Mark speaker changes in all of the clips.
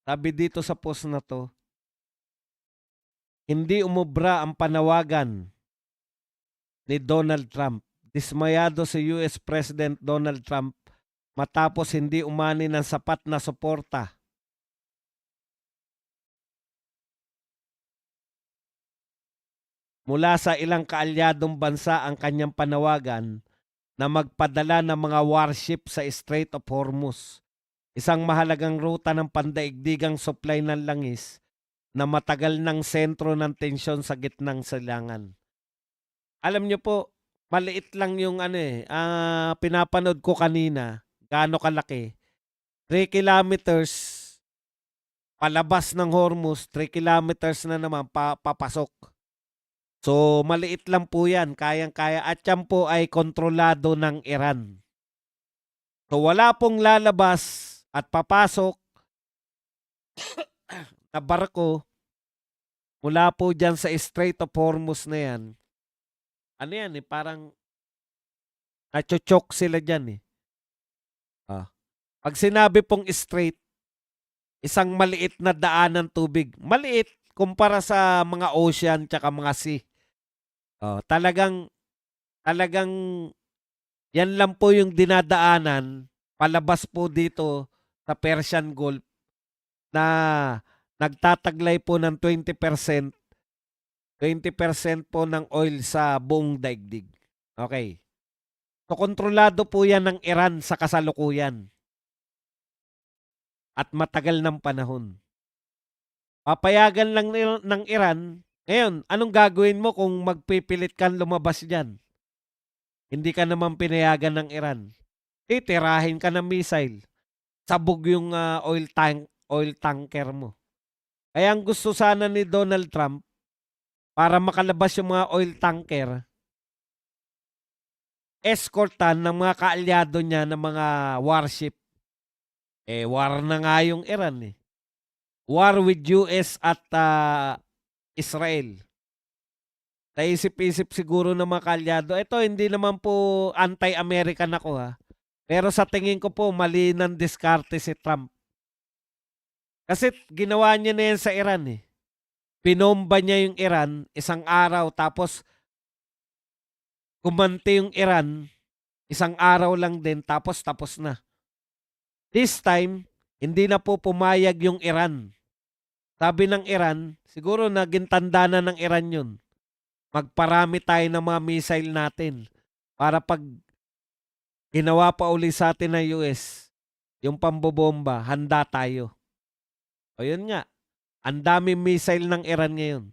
Speaker 1: Sabi dito sa post na 'to, hindi umubra ang panawagan ni Donald Trump. Dismayado si US President Donald Trump matapos hindi umani ng sapat na suporta mula sa ilang kaalyadong bansa ang kanyang panawagan na magpadala ng mga warship sa Strait of Hormuz, isang mahalagang ruta ng pandaigdigang supply ng langis na matagal ng sentro ng tensyon sa gitnang silangan. Alam niyo po, maliit lang yung pinapanood ko kanina, gaano kalaki. 3 kilometers palabas ng Hormuz, 3 kilometers na naman papasok. So maliit lang po yan, kayang-kaya at yan po ay kontrolado ng Iran. So wala pong lalabas at papasok na barko mula po dyan sa Strait of Hormuz na yan. Ano yan parang nachochok sila dyan eh. Pag sinabi pong strait, isang maliit na daan ng tubig. Maliit kumpara sa mga ocean tsaka mga sea. Talagang yan lang po yung dinadaanan palabas po dito sa Persian Gulf na nagtataglay po ng 20% po ng oil sa buong daigdig. Okay. So kontrolado po yan ng Iran sa kasalukuyan at matagal ng panahon. Papayagan lang ng Iran. Ngayon, anong gagawin mo kung magpipilit kang lumabas dyan? Hindi ka naman pinayagan ng Iran. Titirahin ka ng missile. Sabog yung oil tanker mo. Kaya ang gusto sana ni Donald Trump, para makalabas yung mga oil tanker, escortan ng mga kaalyado niya ng mga warship. War na nga yung Iran eh. War with US at Israel. Naisip-isip siguro ng mga kaalyado. Ito, hindi naman po anti-American ako ha. Pero sa tingin ko po, mali ng diskarte si Trump. Kasi ginawa niya na yan sa Iran eh. Pinomba niya yung Iran isang araw tapos kumante yung Iran isang araw lang din tapos na. This time, hindi na po pumayag yung Iran. Sabi ng Iran, siguro naging tanda na ng Iran yun. Magparami tayo ng mga missile natin para pag ginawa pa uli sa atin ng US, yung pambobomba, handa tayo. O yun nga, ang daming missile ng Iran ngayon.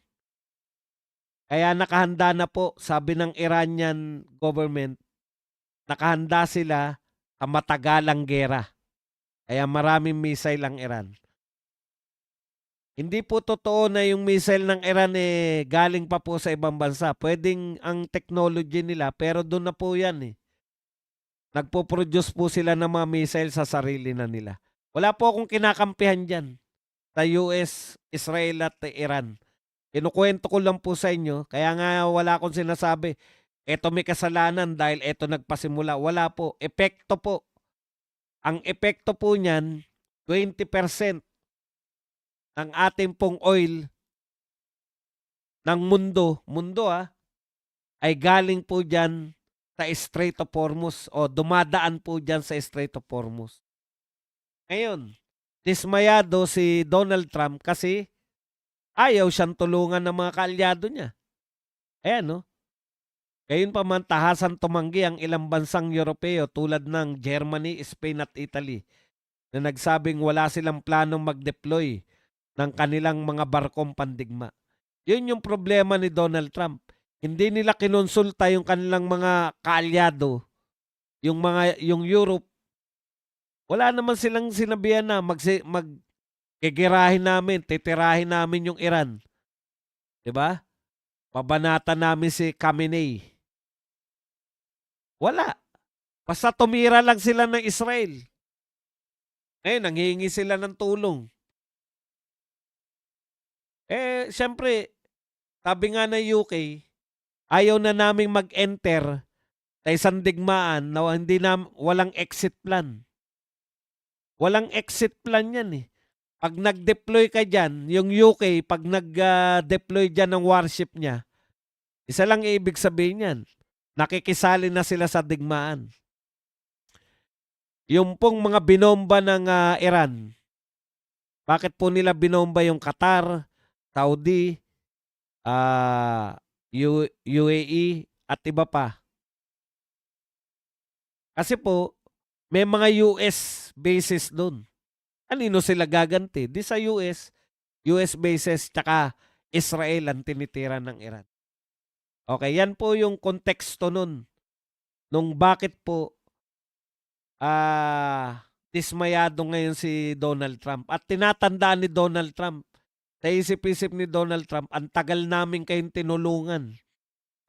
Speaker 1: Kaya nakahanda na po, sabi ng Iranian government, nakahanda sila sa matagalang gera. Kaya maraming missile ang Iran. Hindi po totoo na yung missile ng Iran galing pa po sa ibang bansa. Pwedeng ang technology nila pero doon na po yan eh. Nagpo-produce po sila ng mga missile sa sarili na nila. Wala po akong kinakampihan dyan sa US, Israel at Iran. Kinukwento ko lang po sa inyo. Kaya nga wala akong sinasabi, eto may kasalanan dahil eto nagpasimula. Wala po. Epekto po. Ang epekto po niyan, 20% ng ating pong oil ng mundo ay galing po dyan sa Strait of Hormuz o dumadaan po dyan sa Strait of Hormuz. Ngayon, dismayado si Donald Trump kasi ayaw siyang tulungan ng mga kaalyado niya. Ayan no. Gayon pa man tahasan tumanggi ang ilang bansang Europeo tulad ng Germany, Spain at Italy na nagsabing wala silang planong mag-deploy ng kanilang mga barkong pandigma. Yun yung problema ni Donald Trump. Hindi nila kinonsulta yung kanilang mga kaalyado, yung Europe. Wala naman silang sinabihan na magkikirahin namin, titirahin namin yung Iran. 'Di ba? Pabanatan namin si Khamenei. Wala. Basta tumira lang sila ng Israel. Ngayon, nanghihingi sila ng tulong. Siyempre, sabi nga ng UK, ayaw na naming mag-enter sa isang digmaan na walang exit plan. Walang exit plan yan eh. 'Pag nag-deploy ka diyan, yung UK 'pag nag-deploy diyan ng warship niya, isa lang ibig sabihin niyan, nakikisali na sila sa digmaan. Yung pong mga binomba ng, Iran, bakit po nila binomba yung Qatar, Saudi, UAE at iba pa? Kasi po may mga US bases dun. Kanino sila gaganti? 'Di sa US bases tsaka Israel ang tinitira ng Iran. Okay, yan po yung konteksto nun, nung bakit po, dismayado ngayon si Donald Trump at tinatandaan ni Donald Trump, sa isip-isip ni Donald Trump, ang tagal namin kayong tinulungan,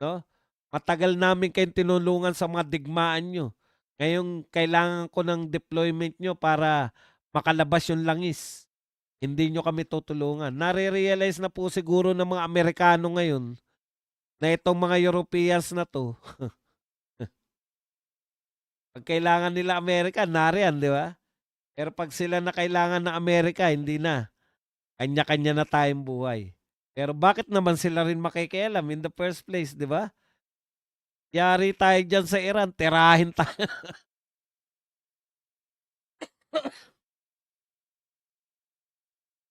Speaker 1: 'no? Matagal namin kayong tinulungan sa mga digmaan niyo. Ngayon kailangan ko ng deployment niyo para makalabas yung langis. Hindi niyo kami tutulungan. Nare-realize na po siguro ng mga Amerikano ngayon na itong mga Europeans na 'to, 'pag kailangan nila Amerika, nariyan, 'di ba? Pero 'pag sila na kailangan ng Amerika, hindi na. Kanya-kanya na tayong buhay. Pero bakit naman sila rin makikialam in the first place, 'di ba? Yari tayo diyan sa Iran, tirahin tayo.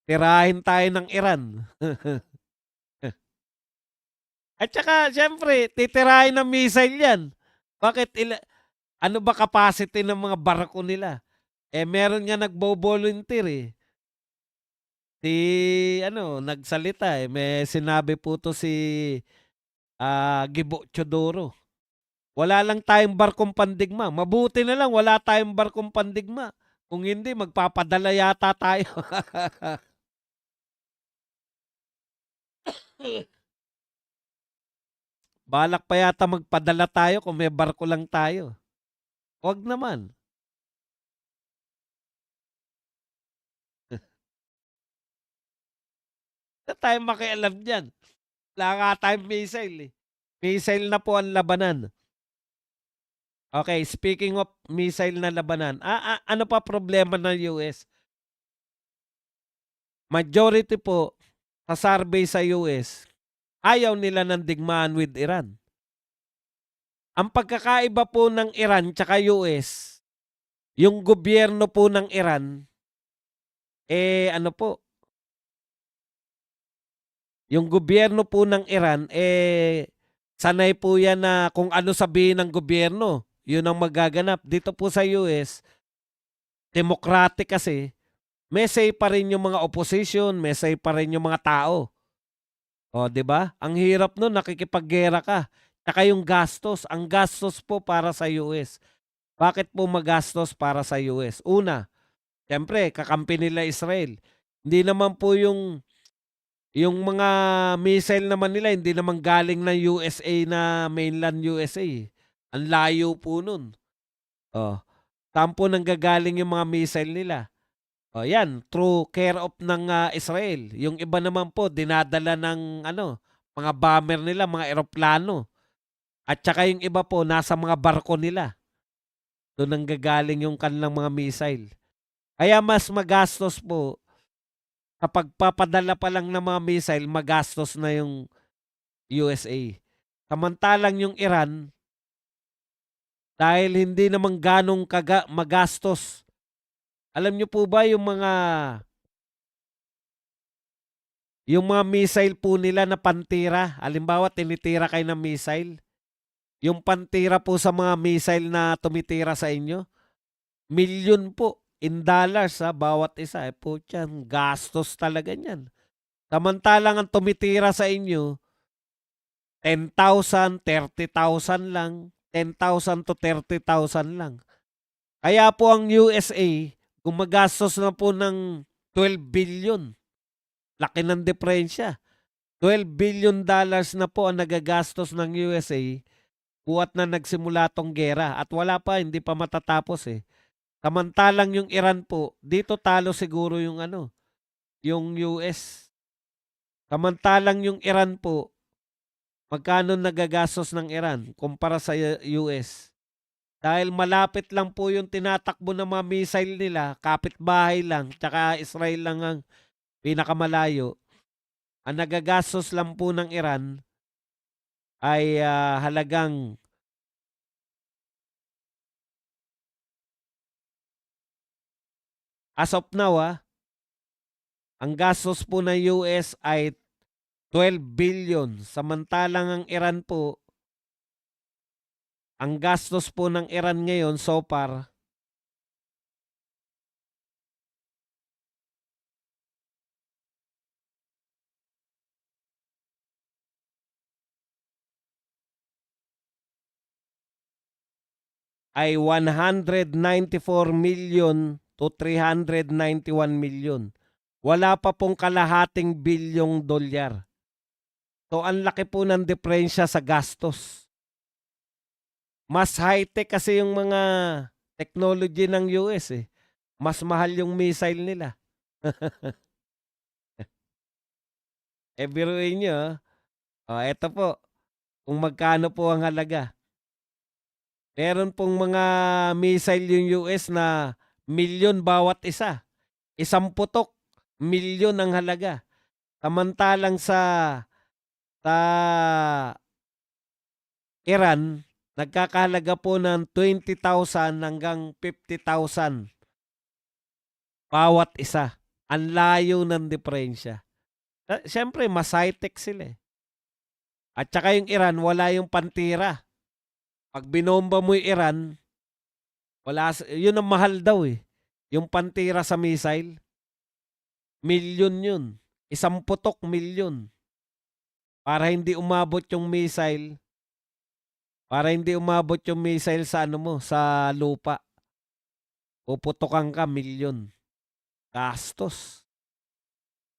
Speaker 1: Tirahin tayo ng Iran. At saka siyempre titirahin ng missile 'yan. Bakit ano ba capacity ng mga barko nila? Eh, meron nga nagbo-volunteer, eh. Si ano, nagsalita, eh, may sinabi po 'to si, Gibo Teodoro. Wala lang tayong barkong pandigma, mabuti na lang wala tayong barkong pandigma. Kung hindi magpapadala yata tayo. Balak pa yata magpadala tayo kung may barko lang tayo. 'Wag naman. Wala tayong makialam diyan. Wala nga tayong missile, eh. Missile na po ang labanan. Okay, speaking of missile na labanan, ano pa problema ng US? Majority po sa survey sa US, ayaw nila ng digmaan with Iran. Ang pagkakaiba po ng Iran tsaka US, yung gobyerno po ng Iran, ano po, yung gobyerno po ng Iran, sanay po yan na kung ano sabihin ng gobyerno, yun ang magaganap. Dito po sa US, democratic kasi, may say pa rin yung mga opposition, may say pa rin yung mga tao. O, 'di ba? Ang hirap nun, nakikipaggera ka. Tsaka yung gastos, ang gastos po para sa US. Bakit po magastos para sa US? Una, siyempre kakampi nila Israel. Hindi naman po yung mga missile naman nila hindi naman galing ng USA na mainland USA, eh. Ang layo po nun. Oh, saan po nanggagaling yung mga missile nila? Oh, 'yan through care of ng, Israel. Yung iba naman po dinadala ng ano, mga bomber nila, mga eroplano. At saka yung iba po nasa mga barko nila. Dun nanggagaling yung kanilang mga missile. Kaya mas magastos po sa pagpapadala pa lang ng mga missile, magastos na yung USA. Samantalang yung Iran, dahil hindi naman ganong magastos. Alam niyo po ba yung mga missile po nila na pantira, halimbawa tinitira kayo ng missile, yung pantira po sa mga missile na tumitira sa inyo, milyon po in dollars, bawat isa. Eh, putyan, gastos talaga niyan. Samantalang ang tumitira sa inyo, 10,000, 30,000 lang, 10,000 to 30,000 lang. Kaya po ang USA, gumagastos na po ng 12 billion. Laki ng diferensya. $12 billion na po ang nagagastos ng USA buhat na nagsimula tong gera at wala pa, hindi pa matatapos, eh. Samantalang yung Iran po, dito talo siguro yung ano, yung US. Samantalang yung Iran po, magkano nagagastos ng Iran kumpara sa US? Dahil malapit lang po yung tinatakbo ng mga missile nila, kapitbahay lang, tsaka Israel lang ang pinakamalayo. Ang nagagastos lang po ng Iran ay halagang as of now, ang gastos po ng US ay 12 billion. Samantalang ang Iran po, ang gastos po ng Iran ngayon so far ay 194 million to 391 million. Wala pa pong kalahating bilyong dolyar. So ang laki po ng diferensya sa gastos. Mas high-tech kasi yung mga technology ng US eh. Mas mahal yung missile nila. Biruin nyo, eto po, kung magkano po ang halaga. Meron pong mga missile yung US na milyon bawat isa. Isang putok, milyon ang halaga. Samantalang sa Iran, nagkakahalaga po ng 20,000 hanggang 50,000 bawat isa. Ang layo ng diferensya. Siyempre, mas high-tech sila eh. At saka yung Iran, wala yung pantira. Pag binomba mo yung Iran, yun ang mahal daw eh. Yung pantira sa missile, milyon yun. Isang putok, milyon. Para hindi umabot yung missile, sa ano mo, sa lupa. Puputokan ka, milyon. Gastos.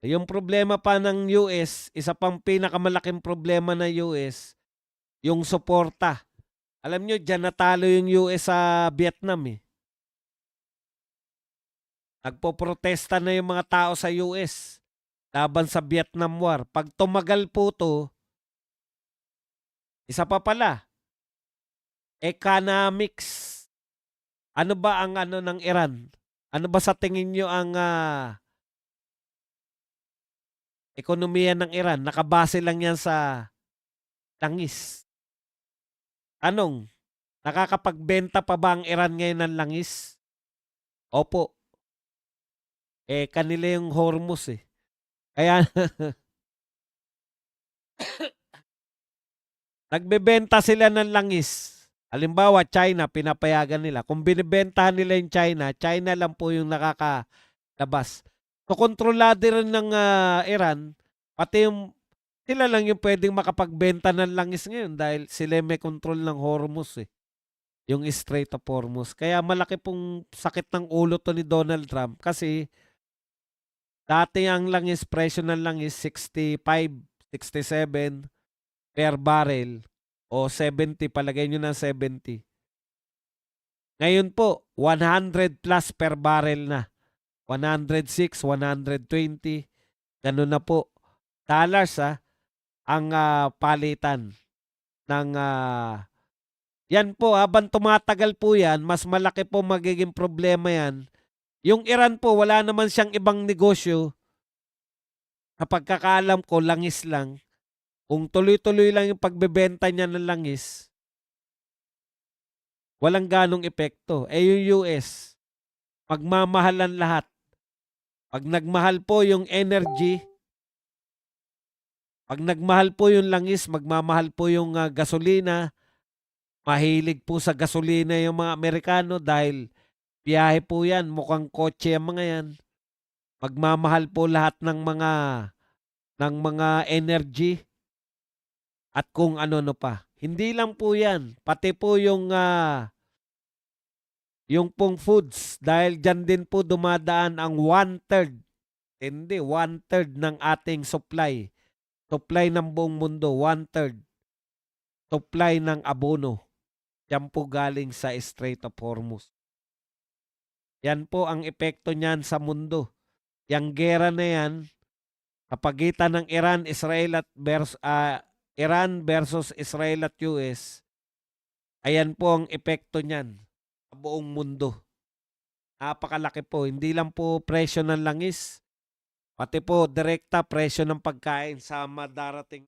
Speaker 1: Yung problema pa ng US, isa pang pinakamalaking problema ng US, yung suporta. Alam nyo, dyan natalo yung US sa Vietnam eh. Nagpoprotesta na yung mga tao sa US laban sa Vietnam War. Pag tumagal po to, isa pa pala, economics. Ano ba ang ano ng Iran? Ano ba sa tingin nyo ang ekonomiya ng Iran? Nakabase lang yan sa langis. Anong? Nakakapagbenta pa ba ang Iran ngayon ng langis? Opo. Kanila yung Hormuz eh. Kaya nagbebenta sila ng langis. Halimbawa, China, pinapayagan nila. Kung binibentahan nila yung China, China lang po yung nakakalabas. So, kontrolado rin ng Iran, pati yung sila lang yung pwedeng makapagbenta ng langis ngayon dahil sila may control ng Hormuz eh. Yung Strait of Hormuz. Kaya malaki pong sakit ng ulo to ni Donald Trump kasi dati ang langis, presyo ng langis 65, 67 per barrel o 70, palagay nyo ng 70. Ngayon po, 100 plus per barrel na. 106, 120, ganun na po. Dollars ang palitan ng yan po, habang tumatagal po yan, mas malaki po magiging problema yan. Yung Iran po, wala naman siyang ibang negosyo. Sa pagkakaalam ko, langis lang. Kung tuloy-tuloy lang yung pagbebenta niya ng langis, walang ganong epekto. Yung US, magmamahalan lahat. Pag nagmahal po yung energy, pag nagmahal po yung langis, magmamahal po yung gasolina. Mahilig po sa gasolina yung mga Amerikano dahil biyahe po yan, mukhang kotse ang mga yan. Magmamahal po lahat ng mga energy at kung ano pa. Hindi lang po yan, pati po yung pong foods dahil dyan din po dumadaan ang 1/3, hindi, 1/3 ng ating supply. Supply ng buong mundo, 1/3. Supply ng abono. Yan po galing sa Strait of Hormuz. Yan po ang epekto niyan sa mundo. Yang gera na yan, kapagitan ng Iran versus Israel at US, Ayan po ang epekto niyan sa buong mundo. Napakalaki po, hindi lang po presyo ng langis, pati po direkta presyo ng pagkain sa madarating